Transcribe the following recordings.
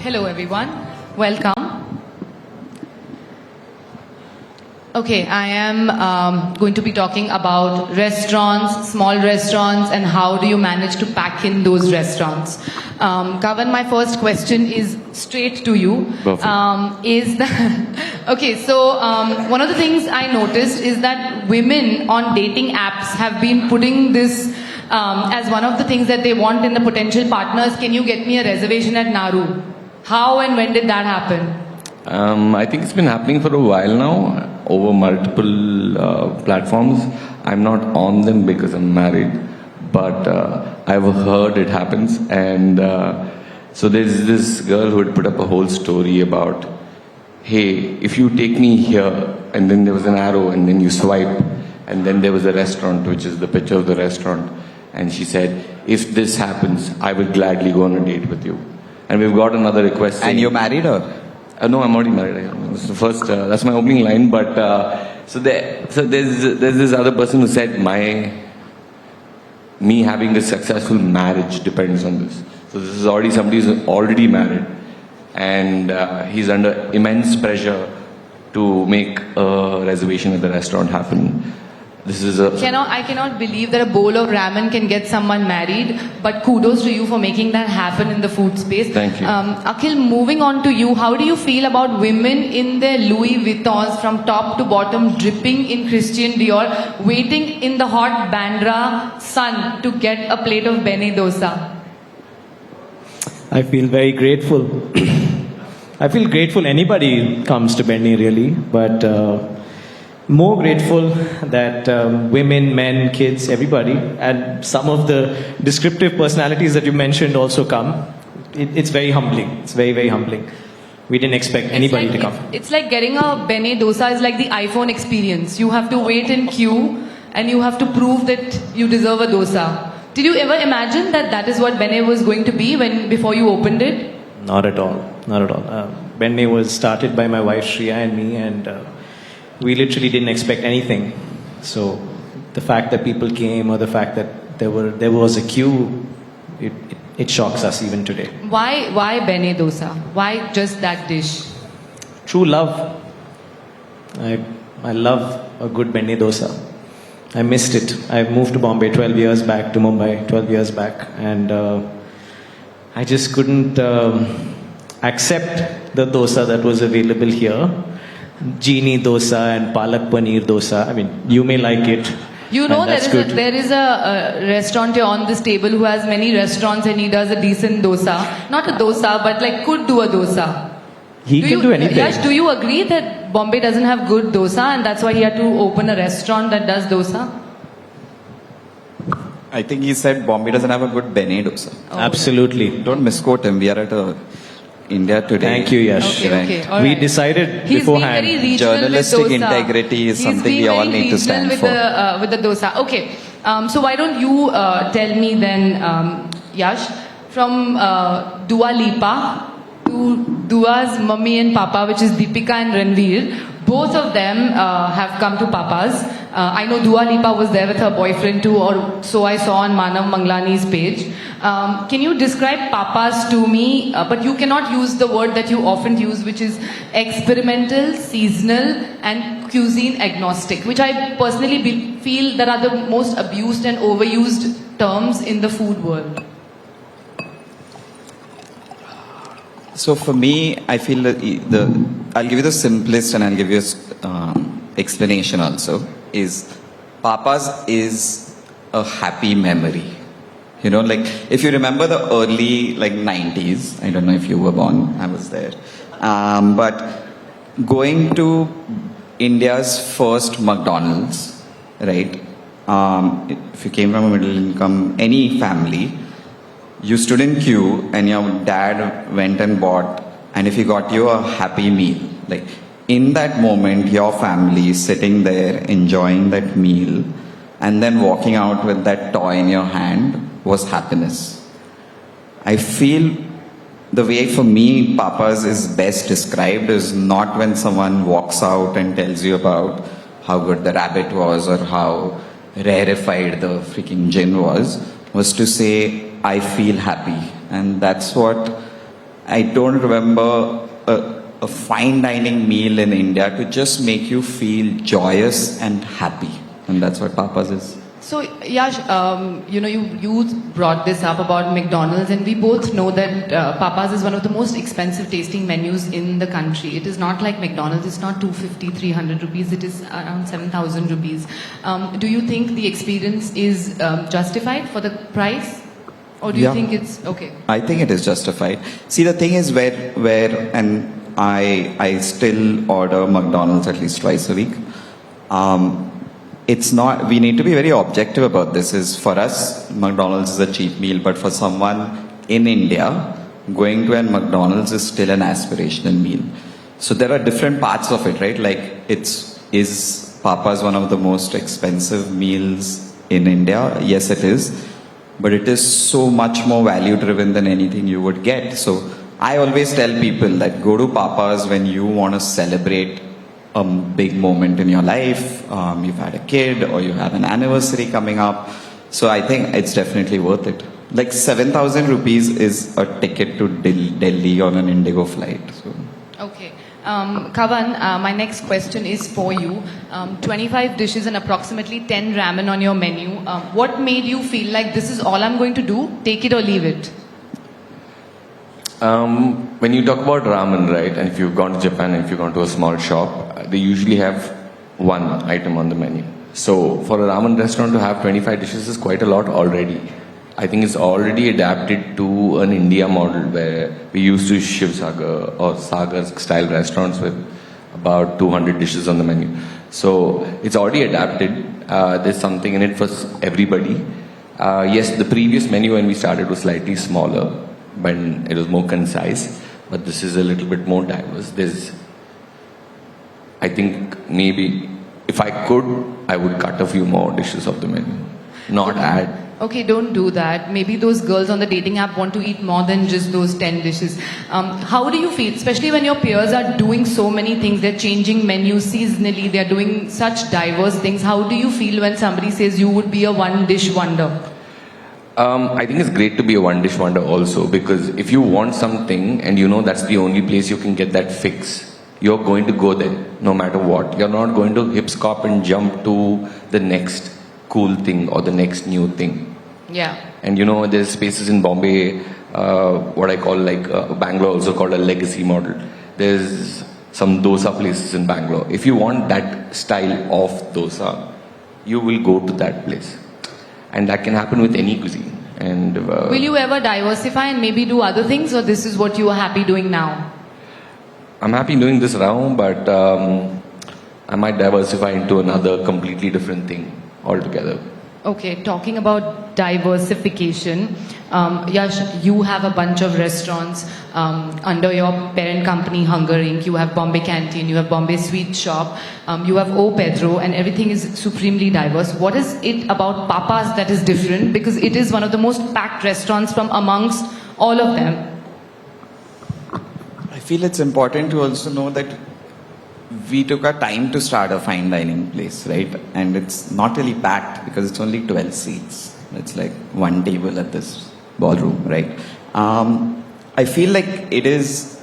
Hello everyone, welcome. Okay, I am going to be talking about restaurants, small restaurants, and how do you manage to pack in those restaurants. Kavan, my first question is straight to you. Okay, so one of the things I noticed is that women on dating apps have been putting this as one of the things that they want in the potential partners. Can you get me a reservation at Nauru? How and when did that happen? I think it's been happening for a while now, over multiple platforms. I'm not on them because I'm married, but I've heard it happens. And so there's this girl who had put up a whole story about, hey, if you take me here, and then there was an arrow, and then you swipe, and then there was a restaurant, which is the picture of the restaurant. And she said, if this happens, I will gladly go on a date with you. And we've got another request. And you're married or? No, I'm already married. That's the first. That's my opening line. But so there's this other person who said me having a successful marriage depends on this. So this is already somebody who's already married, and he's under immense pressure to make a reservation at the restaurant happen. This is a. I cannot believe that a bowl of ramen can get someone married, but kudos to you for making that happen in the food space. Thank you. Akhil, moving on to you, how do you feel about women in their Louis Vuittons from top to bottom, dripping in Christian Dior, waiting in the hot Bandra sun to get a plate of Bene Dosa? I feel very grateful. I feel grateful anybody comes to Bene really, but more grateful that women, men, kids, everybody, and some of the descriptive personalities that you mentioned also come. It's very humbling. It's very, very humbling. We didn't expect anybody to come. It's like getting a Bene Dosa is like the iPhone experience. You have to wait in queue and you have to prove that you deserve a dosa. Did you ever imagine that that is what Bene was going to be before you opened it? Not at all. Not at all. Bene was started by my wife Shriya and me, and we literally didn't expect anything. So the fact that people came, or the fact that there was a queue, it shocks us even today. Why Bene Dosa? Why just that dish? True love. I love a good Bene Dosa. I missed it. I moved to Bombay 12 years back, to Mumbai 12 years back, and I just couldn't accept the dosa that was available here. Genie dosa and palak paneer dosa. I mean, you may like it. You know, there is a restaurateur on this table who has many restaurants and he does a decent dosa. Not a dosa, but like could do a dosa. He can do anything. Yash, do you agree that Bombay doesn't have good dosa and that's why he had to open a restaurant that does dosa? I think he said Bombay doesn't have a good Bene Dosa. Oh, absolutely. Don't misquote him. We are at India Today. Thank you, Yash. Okay, all we right. decided He's beforehand. been very regional Journalistic with dosa. integrity is something we all need to stand for. With the dosa. Okay, so why don't you tell me then, Yash, from Dua Lipa to Dua's mummy and papa, which is Deepika and Ranveer, both of them have come to Papa's. I know Dua Lipa was there with her boyfriend too, or so I saw on Manav Manglani's page. Can you describe Papa's to me? But you cannot use the word that you often use, which is experimental, seasonal, and cuisine agnostic, which I personally feel that are the most abused and overused terms in the food world. So for me, I feel that I'll give you the simplest and I'll give you explanation also, is Papa's is a happy memory. You know, like if you remember the early 90s, I don't know if you were born, I was there. But going to India's first McDonald's, right? If you came from a middle income, any family, you stood in queue and your dad went and bought, and if he got you a happy meal, like in that moment, your family is sitting there enjoying that meal and then walking out with that toy in your hand was happiness. I feel the way for me Papa's is best described is not when someone walks out and tells you about how good the rabbit was or how rarefied the freaking gin was to say, I feel happy. And that's what I don't remember a fine dining meal in India to just make you feel joyous and happy. And that's what Papa's is. So, Yash, you brought this up about McDonald's, and we both know that Papa's is one of the most expensive tasting menus in the country. It is not like McDonald's, it's not 250, 300 rupees, it is around 7,000 rupees. Do you think the experience is justified for the price? Or do you think it's okay? I think it is justified. See, the thing is and I still order McDonald's at least twice a week. It's not, we need to be very objective about this. Is for us, McDonald's is a cheap meal, but for someone in India, going to a McDonald's is still an aspirational meal. So there are different parts of it, right? Like, is Papa's one of the most expensive meals in India? Yes, it is. But it is so much more value driven than anything you would get. So I always tell people that go to Papa's when you want to celebrate a big moment in your life. You've had a kid or you have an anniversary coming up. So I think it's definitely worth it. Like 7,000 rupees is a ticket to Delhi on an Indigo flight. So. Okay. Kavan, my next question is for you. 25 dishes and approximately 10 ramen on your menu. What made you feel like this is all I'm going to do? Take it or leave it? When you talk about ramen, right, and if you've gone to Japan and if you've gone to a small shop, they usually have one item on the menu. So for a ramen restaurant to have 25 dishes is quite a lot already. I think it's already adapted to an India model where we used to Shiv Sagar or Sagar style restaurants with about 200 dishes on the menu. So it's already adapted. There's something in it for everybody. Yes, the previous menu when we started was slightly smaller, when it was more concise, but this is a little bit more diverse. I think maybe if I could, I would cut a few more dishes off the menu, not add. Okay, don't do that. Maybe those girls on the dating app want to eat more than just those 10 dishes. How do you feel, especially when your peers are doing so many things, they're changing menus seasonally, they're doing such diverse things. How do you feel when somebody says you would be a one-dish wonder? I think it's great to be a one-dish wonder also, because if you want something and you know that's the only place you can get that fix, you're going to go there no matter what. You're not going to hipscop and jump to the next cool thing or the next new thing. Yeah. And there's spaces in Bombay, what I call Bangalore also called a legacy model. There's some dosa places in Bangalore. If you want that style of dosa, you will go to that place. And that can happen with any cuisine. And will you ever diversify and maybe do other things, or this is what you are happy doing now? I'm happy doing this round, but I might diversify into another completely different thing altogether. Okay, talking about diversification, Yash, you have a bunch of restaurants under your parent company, Hunger Inc. You have Bombay Canteen, you have Bombay Sweet Shop, you have O Pedro, and everything is supremely diverse. What is it about Papa's that is different? Because it is one of the most packed restaurants from amongst all of them. I feel it's important to also know that we took our time to start a fine dining place, right? And it's not really packed because it's only 12 seats. It's like one table at this ballroom, right? I feel like it is,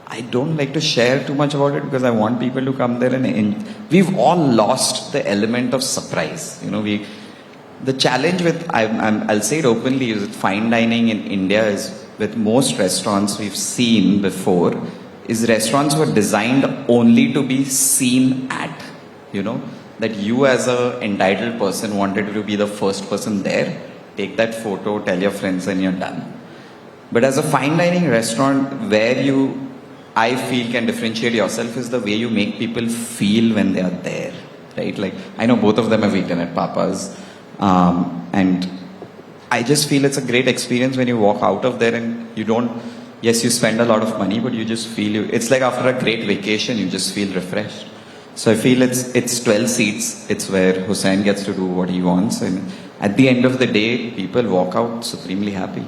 I don't like to share too much about it because I want people to come there and we've all lost the element of surprise. The challenge with, I'll say it openly, is that fine dining in India is, with most restaurants we've seen before, is restaurants were designed only to be seen at, that you as a entitled person wanted to be the first person there, take that photo, tell your friends and you're done. But as a fine dining restaurant, where you, I feel, can differentiate yourself is the way you make people feel when they are there, right? Like, I know both of them have eaten at Papa's, and I just feel it's a great experience when you walk out of there and you don't, yes, you spend a lot of money, but you just feel, it's like after a great vacation, you just feel refreshed. So I feel it's 12 seats. It's where Hussain gets to do what he wants. And at the end of the day, people walk out supremely happy.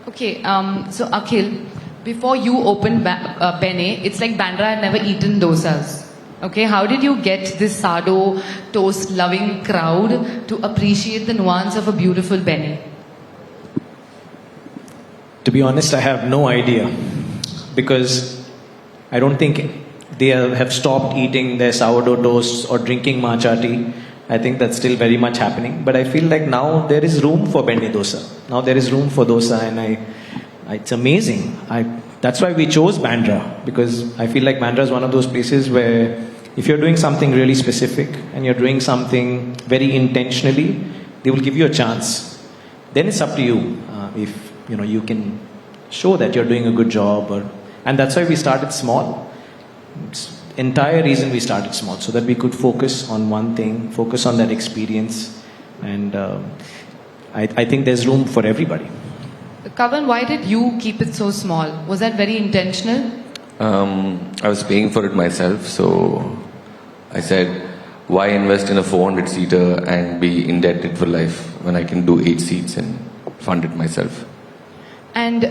Okay, so Akhil, before you opened Bene, it's like Bandra had never eaten dosas. Okay, how did you get this sardo toast loving crowd to appreciate the nuance of a beautiful Bene? To be honest, I have no idea because I don't think they have stopped eating their sourdough toasts or drinking matcha tea. I think that's still very much happening. But I feel like now there is room for Bene Dosa. Now there is room for dosa, and it's amazing. That's why we chose Bandra, because I feel like Bandra is one of those places where if you're doing something really specific and you're doing something very intentionally, they will give you a chance. Then it's up to you if you can show that you're doing a good job, and that's why we started small. It's entire reason we started small, so that we could focus on one thing, focus on that experience, and I think there's room for everybody. Kavan, why did you keep it so small? Was that very intentional? I was paying for it myself, so I said, why invest in a 400-seater and be indebted for life when I can do 8 seats and fund it myself? And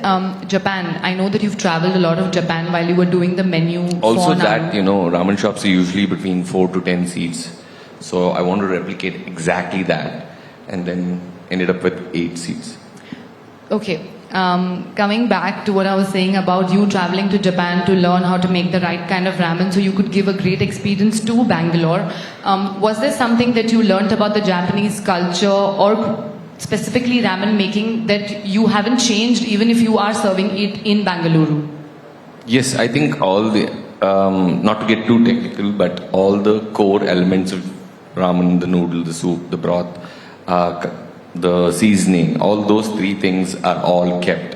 Japan, I know that you've traveled a lot of Japan while you were doing the menu. Also for that, Nauru. ramen shops are usually between 4 to 10 seats. So I want to replicate exactly that, and then ended up with 8 seats. Okay. Coming back to what I was saying about you traveling to Japan to learn how to make the right kind of ramen so you could give a great experience to Bangalore. Was there something that you learnt about the Japanese culture or specifically ramen making that you haven't changed even if you are serving it in Bangalore? Yes, I think all the, not to get too technical, but all the core elements of ramen, the noodle, the soup, the broth, the seasoning, all those 3 things are all kept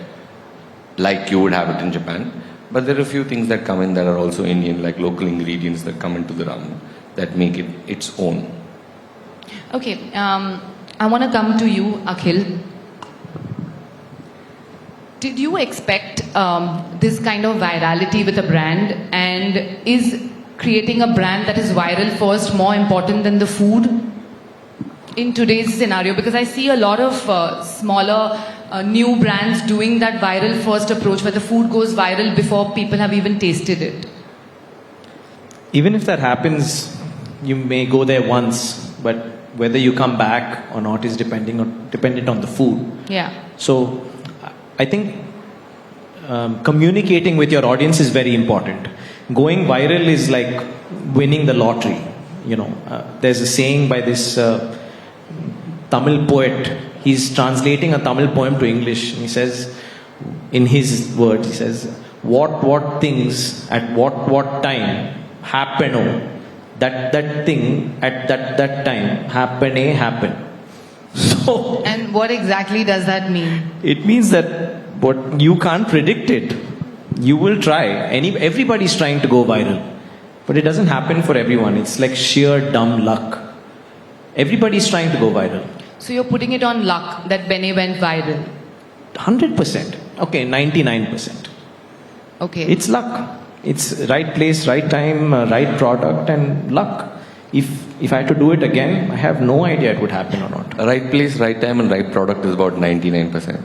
like you would have it in Japan. But there are a few things that come in that are also Indian, like local ingredients that come into the ramen that make it its own. Okay, I want to come to you, Akhil. Did you expect this kind of virality with a brand, and is creating a brand that is viral first more important than the food in today's scenario? Because I see a lot of smaller new brands doing that viral first approach where the food goes viral before people have even tasted it. Even if that happens, you may go there once, but whether you come back or not is dependent on the food. Yeah. So I think communicating with your audience is very important. Going viral is like winning the lottery. There's a saying by this Tamil poet. He's translating a Tamil poem to English. And he says, in his words, he says, what things at what time happen, that thing at that time happen. So, And what exactly does that mean? it means that what you can't predict it. You will try. Everybody's trying to go viral, but it doesn't happen for everyone. It's like sheer dumb luck. Everybody's trying to go viral. So you're putting it on luck that Bene went viral. 100%. Okay, 99%. Okay. It's luck. It's right place, right time, right product, and luck. If I had to do it again, I have no idea it would happen or not. Right place, right time, and right product is about 99%.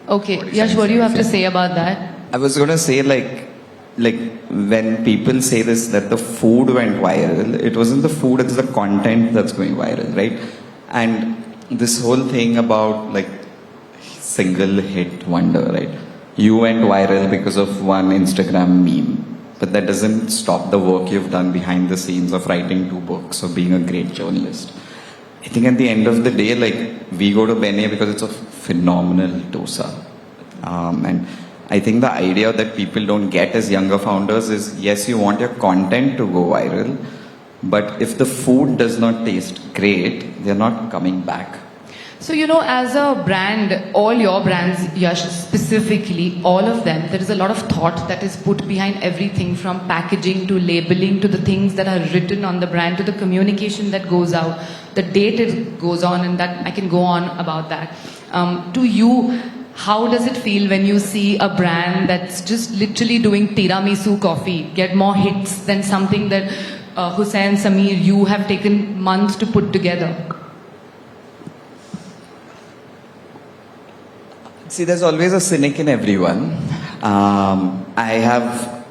Okay. Yash, what do you have to say about that? I was going to say like when people say this, that the food went viral, it wasn't the food, it's the content that's going viral, right? And this whole thing about like single hit wonder, right? You went viral because of one Instagram meme, but that doesn't stop the work you've done behind the scenes of writing 2 books or being a great journalist. I think at the end of the day, like, we go to Bene because it's a phenomenal dosa. And I think the idea that people don't get as younger founders is, yes, you want your content to go viral, but if the food does not taste great, they're not coming back. So, as a brand, all your brands, Yash, specifically, all of them, there is a lot of thought that is put behind everything from packaging to labeling to the things that are written on the brand to the communication that goes out, the date it goes on, and that I can go on about that. To you, how does it feel when you see a brand that's just literally doing tiramisu coffee get more hits than something that Hussain, Sameer, you have taken months to put together? See, there's always a cynic in everyone. I have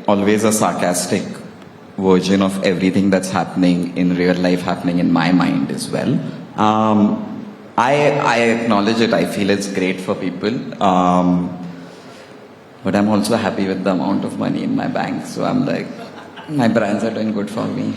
always a sarcastic version of everything that's happening in real life happening in my mind as well. I acknowledge it. I feel it's great for people. But I'm also happy with the amount of money in my bank. So I'm like, my brands are doing good for me.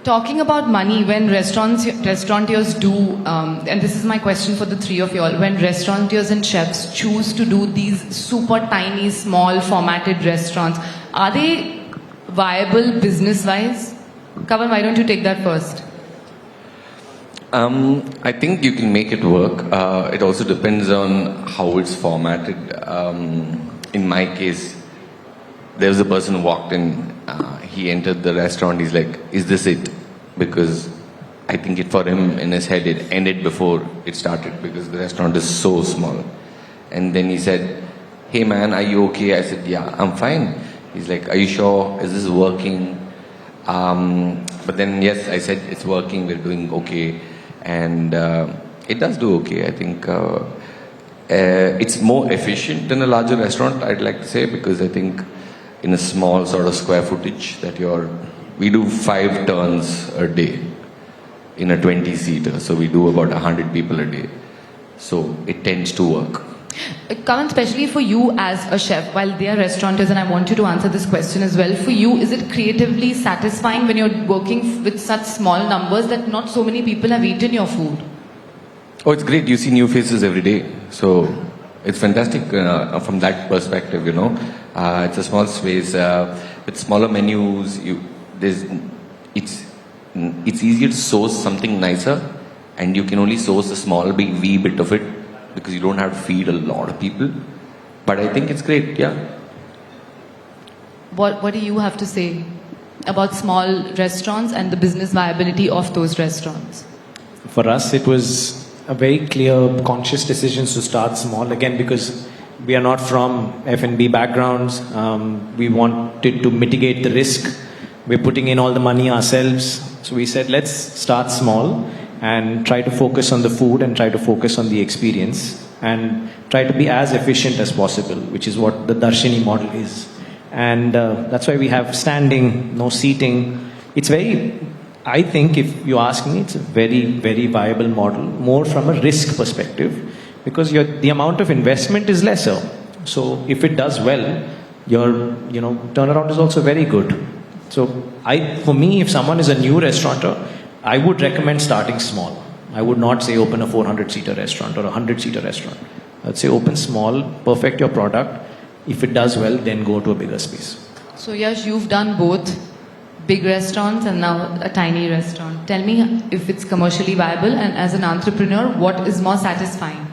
Talking about money, when restaurateurs do, and this is my question for the three of you all, when restaurateurs and chefs choose to do these super tiny, small formatted restaurants, are they viable business-wise? Kavan, why don't you take that first? I think you can make it work. It also depends on how it's formatted. In my case, there was a person who walked in. He entered the restaurant. He's like, "Is this it?" Because I think it for him in his head it ended before it started because the restaurant is so small. And then he said, "Hey man, are you okay?" I said, "Yeah, I'm fine." He's like, "Are you sure? Is this working?" But then yes, I said it's working. We're doing okay, and it does do okay. I think it's more efficient than a larger restaurant. I'd like to say because I think in a small sort of square footage that we do 5 turns a day in a 20-seater. So we do about 100 people a day. So it tends to work. Kavan, especially for you as a chef, while they are restaurateurs, and I want you to answer this question as well, for you, is it creatively satisfying when you're working with such small numbers that not so many people have eaten your food? Oh, it's great. You see new faces every day. So it's fantastic from that perspective, It's a small space with smaller menus. It's easier to source something nicer, and you can only source a small wee bit of it because you don't have to feed a lot of people. But I think it's great, yeah. What do you have to say about small restaurants and the business viability of those restaurants? For us, it was a very clear, conscious decision to start small again because we are not from F&B backgrounds. We wanted to mitigate the risk. We're putting in all the money ourselves. So we said, let's start small and try to focus on the food and try to focus on the experience and try to be as efficient as possible, which is what the Darshini model is. And that's why we have standing, no seating. It's I think if you ask me, it's a very, very viable model, more from a risk perspective, because the amount of investment is lesser. So if it does well, your turnaround is also very good. So for me, if someone is a new restaurateur, I would recommend starting small. I would not say open a 400-seater restaurant or a 100-seater restaurant. I'd say open small, perfect your product. If it does well, then go to a bigger space. So Yash, you've done both big restaurants and now a tiny restaurant. Tell me if it's commercially viable, and as an entrepreneur, what is more satisfying?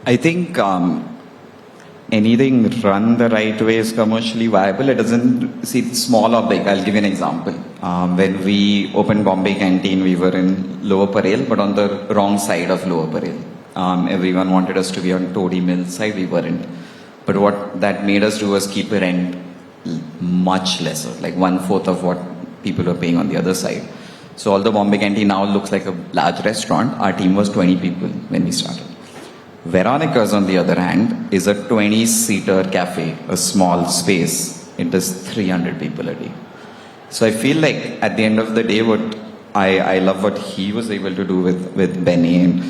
I think anything run the right way is commercially viable. It doesn't see it's small or big. I'll give you an example. When we opened Bombay Canteen, we were in Lower Parel, but on the wrong side of Lower Parel. Everyone wanted us to be on Todi Mill side. We weren't. But what that made us do was keep the rent much lesser, like 1/4 of what people were paying on the other side. So although Bombay Canteen now looks like a large restaurant, our team was 20 people when we started. Veronica's, on the other hand, is a 20-seater cafe, a small space. It does 300 people a day. So I feel like at the end of the day, what I love what he was able to do with Bene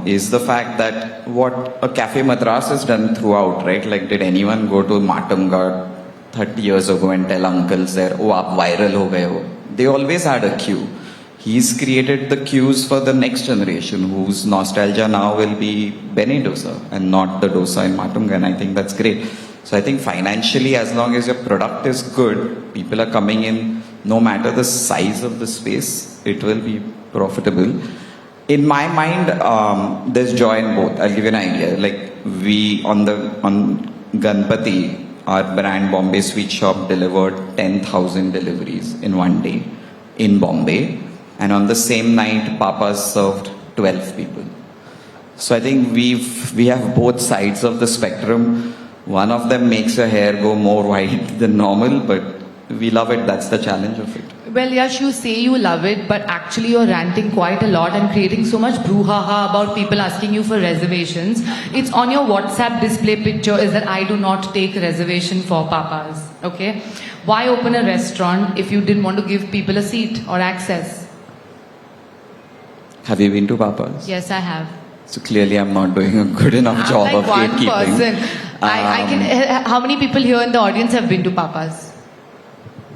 is the fact that what a Cafe Madras has done throughout, right? Like, did anyone go to Matamgad 30 years ago and tell uncles there, "Oh, aap viral ho gaye ho"? They always had a queue. He's created the queues for the next generation, whose nostalgia now will be Bene Dosa and not the dosa in Matunga. And I think that's great. So I think financially, as long as your product is good, people are coming in, no matter the size of the space, it will be profitable. In my mind, there's joy in both. I'll give you an idea. Like on Ganpati, our brand Bombay Sweet Shop delivered 10,000 deliveries in one day in Bombay. And on the same night, Papa's served 12 people. So I think we have both sides of the spectrum. One of them makes your hair go more white than normal, but we love it. That's the challenge of it. Well, Yash, you say you love it, but actually you're ranting quite a lot and creating so much brouhaha about people asking you for reservations. It's on your WhatsApp display picture is that I do not take reservation for Papa's. Okay? Why open a restaurant if you didn't want to give people a seat or access? Have you been to Papa's? Yes, I have. So clearly I'm not doing a good enough I'm job like of one gatekeeping. person. I can. How many people here in the audience have been to Papa's?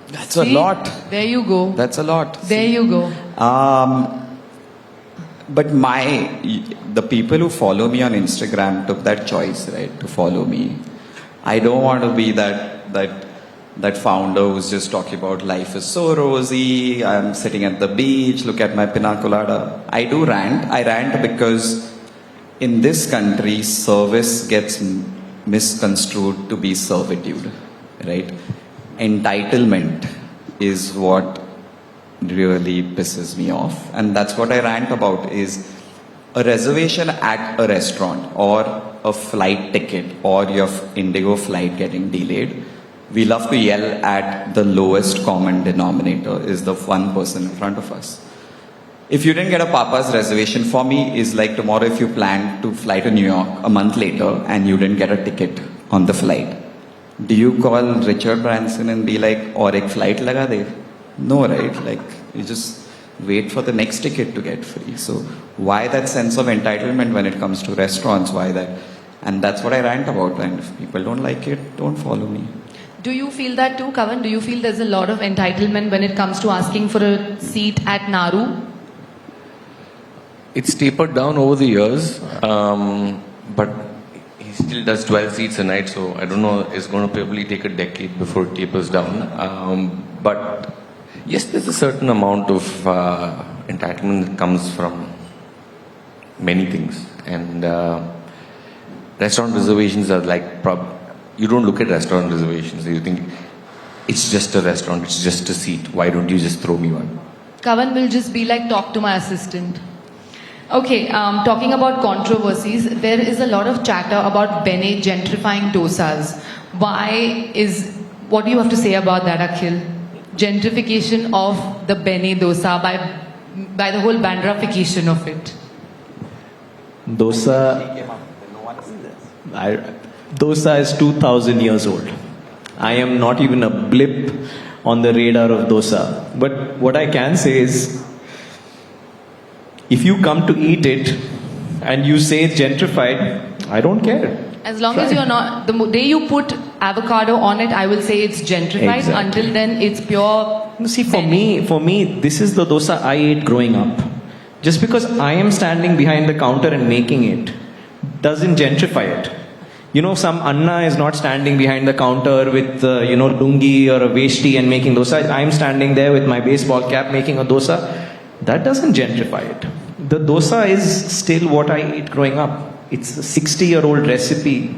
That's See? a lot. There you go. That's a lot. There you go. But the people who follow me on Instagram took that choice, right, to follow me. I don't want to be that founder who's just talking about life is so rosy, I'm sitting at the beach, look at my pina colada. I do rant. I rant because in this country, service gets misconstrued to be servitude, right? Entitlement is what really pisses me off, and that's what I rant about. Is a reservation at a restaurant or a flight ticket or your Indigo flight getting delayed, we love to yell at the lowest common denominator is the one person in front of us. If you didn't get a Papa's reservation, for me is like tomorrow if you plan to fly to New York a month later and you didn't get a ticket on the flight, do you call Richard Branson and be like, "Aur ek flight laga de"? No, right? Like, you just wait for the next ticket to get free. So why that sense of entitlement when it comes to restaurants? Why that? And that's what I rant about. And if people don't like it, don't follow me. Do you feel that too, Kavan? Do you feel there's a lot of entitlement when it comes to asking for a seat at Nauru? It's tapered down over the years, but he still does 12 seats a night, so I don't know, it's going to probably take a decade before it tapers down. But yes, there's a certain amount of entitlement that comes from many things. And restaurant reservations are like, you don't look at restaurant reservations, you think, it's just a restaurant, it's just a seat, why don't you just throw me one? Kavan will just be like, talk to my assistant. Okay, talking about controversies, there is a lot of chatter about Bene gentrifying dosas. What do you have to say about that, Akhil? Gentrification of the Bene Dosa by the whole Bandrafication of it. Dosa is 2,000 years old. I am not even a blip on the radar of dosa. But what I can say is, if you come to eat it and you say it's gentrified, I don't care. As long as you're not, the day you put avocado on it, I will say it's gentrified. Exactly. Until then, it's pure. See, for me, this is the dosa I ate growing up. Just because I am standing behind the counter and making it, doesn't gentrify it. You know, some Anna is not standing behind the counter with, lungi or a veshti and making dosa. I'm standing there with my baseball cap making a dosa. That doesn't gentrify it. The dosa is still what I ate growing up. It's a 60-year-old recipe.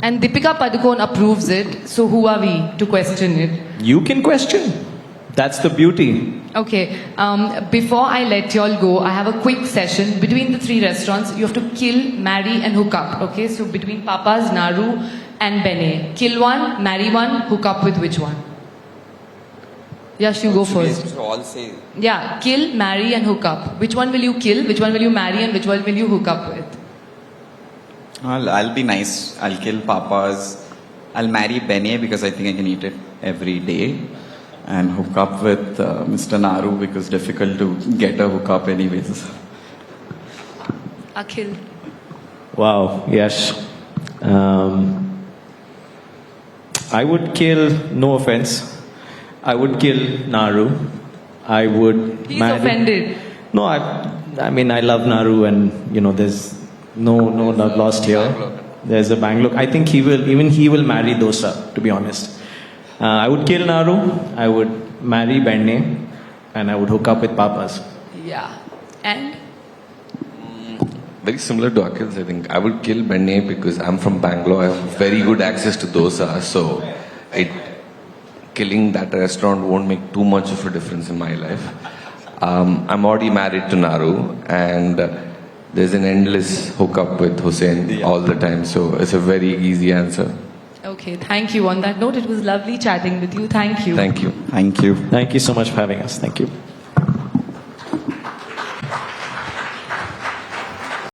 And Deepika Padukone approves it, so who are we to question it? You can question. That's the beauty. Okay, before I let y'all go, I have a quick session. Between the three restaurants, you have to kill, marry and hook up. Okay, so between Papa's, Nauru and Bene. Kill one, marry one, hook up with which one? Yash, you go first. All say. Yeah, kill, marry and hook up. Which one will you kill, which one will you marry and which one will you hook up with? I'll be nice. I'll kill Papa's. I'll marry Bene because I think I can eat it every day. And hook up with Mr. Nauru because it's difficult to get a hookup anyways. Akhil. Wow, yes. I would kill, no offense, I would kill Nauru. I would He's marry. offended. No, I mean, I love Nauru and, there's no love lost here. There's a Bangalore. I think he will marry Dosa, to be honest. I would kill Nauru, I would marry Bene, and I would hook up with Papa's. Yeah. And? Very similar to Akhil's, I think. I would kill Bene because I'm from Bangalore. I have very good access to dosa, so killing that restaurant won't make too much of a difference in my life. I'm already married to Nauru, and there's an endless hookup with Hussein all the time, so it's a very easy answer. Okay, thank you. On that note, it was lovely chatting with you. Thank you. Thank you. Thank you. Thank you so much for having us. Thank you.